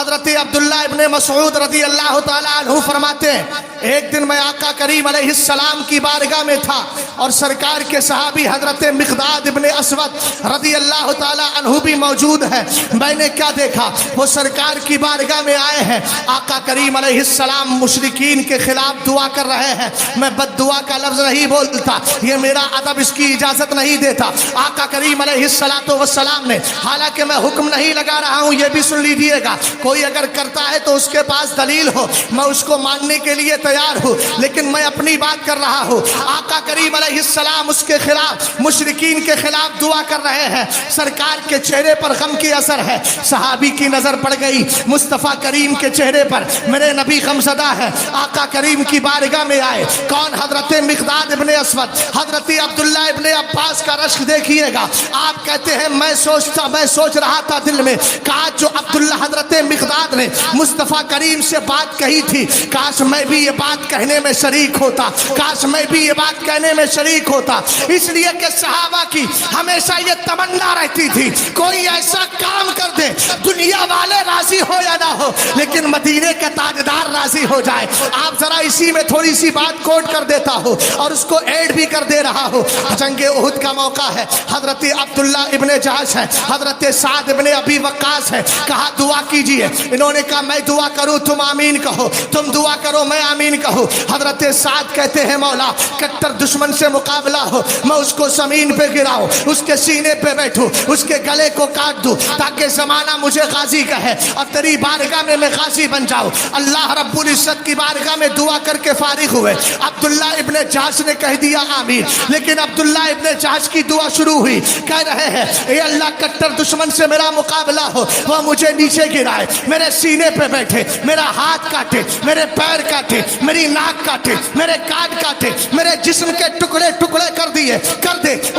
حضرت عبداللہ ابن مسعود رضی اللہ تعالیٰ عنہ فرماتے ہیں ایک دن میں آقا کریم علیہ السلام کی بارگاہ میں تھا اور سرکار کے صحابی حضرت مقداد ابن اسود رضی اللہ تعالیٰ عنہ بھی موجود ہے۔ میں نے کیا دیکھا، وہ سرکار کی بارگاہ میں آئے ہیں، آقا کریم علیہ السلام مشرکین کے خلاف دعا کر رہے ہیں۔ میں بد دعا کا لفظ نہیں بولتا، یہ میرا ادب اس کی اجازت نہیں دیتا۔ آقا کریم علیہ السلام نے، حالانکہ میں حکم نہیں لگا رہا ہوں، یہ بھی سن لیجیے گا، کوئی اگر کرتا ہے تو اس کے پاس دلیل ہو، میں اس کو ماننے کے لیے تیار ہوں، لیکن میں اپنی بات کر رہا ہوں۔ آقا کریم علیہ السلام اس کے خلاف، مشرکین کے خلاف دعا کر رہے ہیں، سرکار کے چہرے پر غم کی اثر ہے۔ صحابی کی نظر پڑ گئی مصطفیٰ کریم کے چہرے پر، میرے نبی غمزدہ ہے، آقا کریم کی بارگاہ میں آئے۔ کون؟ حضرت مقداد ابن اسود۔ حضرت عبداللہ ابن عباس کا رشک دیکھیے گا، آپ کہتے ہیں میں سوچ رہا تھا دل میں، کاش جو عبداللہ حضرت مقداد نے مصطفیٰ کریم سے بات کہی تھی، کاش میں بھی یہ بات کہنے میں شریک ہوتا، کاش میں بھی یہ بات کہنے میں شریک ہوتا۔ اس لیے کہ صحابہ کی ہمیشہ یہ تمنا رہتی تھی کوئی ایسا کام کر دے، دنیا والے راضی ہو یا نہ ہو لیکن مدینے کا تاجدار راضی ہو جائے۔ آپ ذرا اسی میں تھوڑی سی بات کوٹ کر دیتا ہو اور اس کو ایڈ بھی کر دے رہا ہو۔ جنگ احد کا موقع ہے، حضرت عبداللہ ابن جہش ہے، حضرت سعد ابن ابی وقاص ہے، کہا دعا کیجئے، انہوں نے کہا میں دعا کروں تم آمین کہو، تم دعا کرو میں آمین کہوں۔ حضرت سعد کہتے ہیں مولا کٹر دشمن سے مقابلہ ہو، میں اس کو زمین پہ گراؤں، اس کے سینے پہ بیٹھوں، اس کے گلے کو کاٹ دوں تاکہ زمانہ مجھے غازی کہے اور تیری بارگاہ میں میں غازی بن جاؤں۔ اللہ رب العزت کی بارگاہ میں دعا کر کے فارغ ہوئے۔ عبداللہ ابن جہش نے کہہ دیا آمین، لیکن عبداللہ ابن جہش کی دعا شروع ہوئی، کہہ رہے ہیں اے اللہ کٹر دشمن سے میرا مقابلہ ہو، وہ مجھے نیچے گرائے، میرے سینے پہ بیٹھے، میرا ہاتھ کاٹے، میرے پیر کاٹے، میری ناک کاٹے، میرے کان کاٹے، میرے جسم کے ٹکڑے ٹکڑے کر دے۔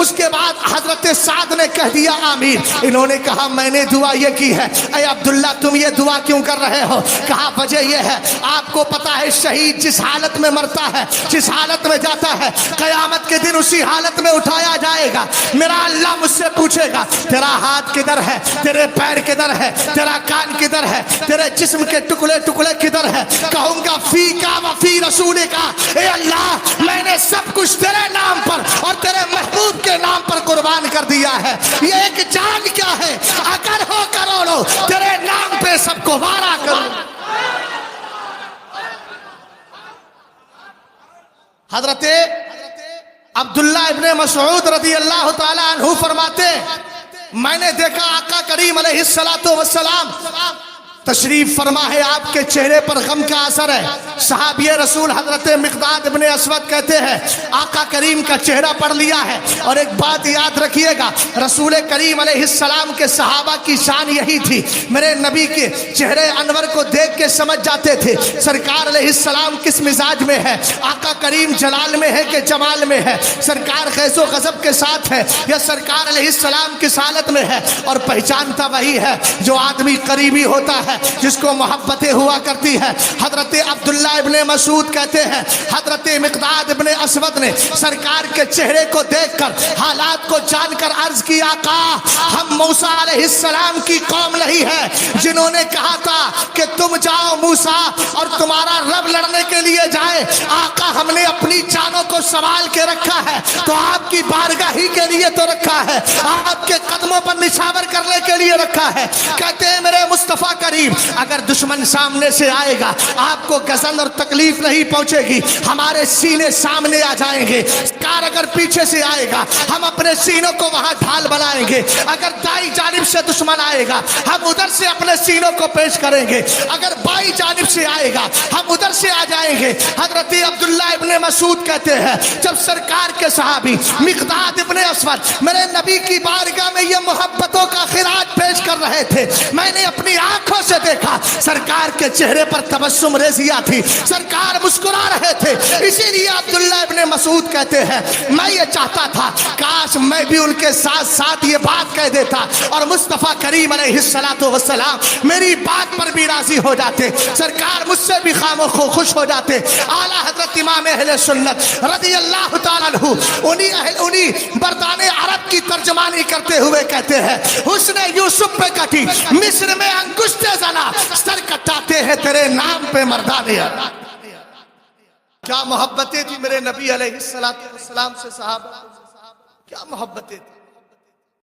اس کے بعد حضرت سعد نے کہہ دیا آمین۔ انہوں نے کہا میں نے دعا یہ کی ہے، اے عبداللہ تم یہ دعا کیوں کر رہے ہو؟ کہا وجہ یہ ہے آپ کو پتا ہے شہید جس حالت میں مرتا ہے، جس حالت میں جاتا ہے، قیامت کے دن اسی حالت میں اٹھایا جائے گا۔ میرا اللہ مجھ سے پوچھے گا تیرا ہاتھ کدھر ہے، تیرے پیر کدھر ہے، تیرا کان کدھر ہے، تیرے جسم کے ٹکڑے ٹکڑے کدھر ہے؟ کہوں گا فی کا و فی رسول کا، اے اللہ میں نے سب کچھ تیرے نام پر اور تیرے محبوب کے نام پر قربان کر دیا ہے۔ یہ ایک جان کیا ہے، اگر ہو کروڑوں تیرے نام پہ سب کو وارا کروں۔ حضرت عبداللہ ابن مسعود رضی اللہ تعالیٰ عنہ فرماتے میں نے دیکھا آقا کریم علیہ السلام تشریف فرما ہے، آپ کے چہرے پر غم کا اثر ہے۔ صحابی رسول حضرت مقداد ابن اسود کہتے ہیں آقا کریم کا چہرہ پڑھ لیا ہے۔ اور ایک بات یاد رکھیے گا، رسول کریم علیہ السلام کے صحابہ کی شان یہی تھی، میرے نبی کے چہرے انور کو دیکھ کے سمجھ جاتے تھے سرکار علیہ السلام کس مزاج میں ہے، آقا کریم جلال میں ہے کہ جمال میں ہے، سرکار خیز و غضب کے ساتھ ہے یا سرکار علیہ السلام کس حالت میں ہے۔ اور پہچانتا وہی ہے جو آدمی قریبی ہوتا ہے، جس کو محبتیں ہوا کرتی ہے۔ حضرت عبداللہ ابن مسعود کہتے ہیں حضرت مقداد ابن اسود نے سرکار کے چہرے کو دیکھ کر حالات کو جان کر عرض کی آقا ہم موسیٰ علیہ السلام کی قوم نہیں ہے جنہوں نے کہا تھا کہ تم جاؤ موسیٰ اور تمہارا رب لڑنے کے لیے جائے، آقا ہم نے اپنی جانوں کو سنبھال کے رکھا ہے تو آپ کی بارگاہ ہی کے لیے تو رکھا ہے، آپ کے قدموں پر نشاور کرنے کے لیے رکھا ہے۔ کہتے ہیں میرے مصطفیٰ کریم اگر دشمن سامنے سے آئے گا آپ کو غزل اور تکلیف نہیں پہنچے گی، ہمارے سینے سامنے آ جائیں گے۔ کار اگر پیچھے سے آئے گا ہم اپنے سینوں کو وہاں ڈھال بنائیں گے، اگر دائیں جانب سے دشمن آئے گا ہم ادھر سے اپنے سینوں کو پیش کریں گے، اگر بائیں جانب سے آئے گا ہم ادھر سے آ جائیں گے۔ حضرت عبداللہ ابن مسعود کہتے ہیں جب سرکار کے صحابی مقداد ابن اسود میرے نبی کی بارگاہ میں یہ محبتوں کا خراج پیش کر رہے تھے، میں نے اپنی آنکھوں سے دیکھا سرکار کے چہرے پر تبسم ریزیاں تھی، سرکار مسکرا رہے تھے۔ اسی لیے عبداللہ ابن مسعود کہتے ہیں میں یہ چاہتا تھا کاش میں بھی ان کے ساتھ ساتھ یہ بات کہہ دیتا اور مصطفیٰ کریم علیہ السلام میری بات پر بھی راضی ہو جاتے، سرکار مجھ سے بھی خام و خوش ہو جاتے۔ اعلیٰ حضرت امام اہل سنت رضی اللہ تعالیٰ عنہ انہی بردان عرب کی ترجمانی کرتے ہوئے کہتے ہیں حسن یوسف پہ کٹی مصر میں انگشت زنا ہے تیرے نام پہ مردان عرب۔ کیا محبتیں تھی میرے نبی علیہ السلام سے صحابہ، کیا محبتیں تھی۔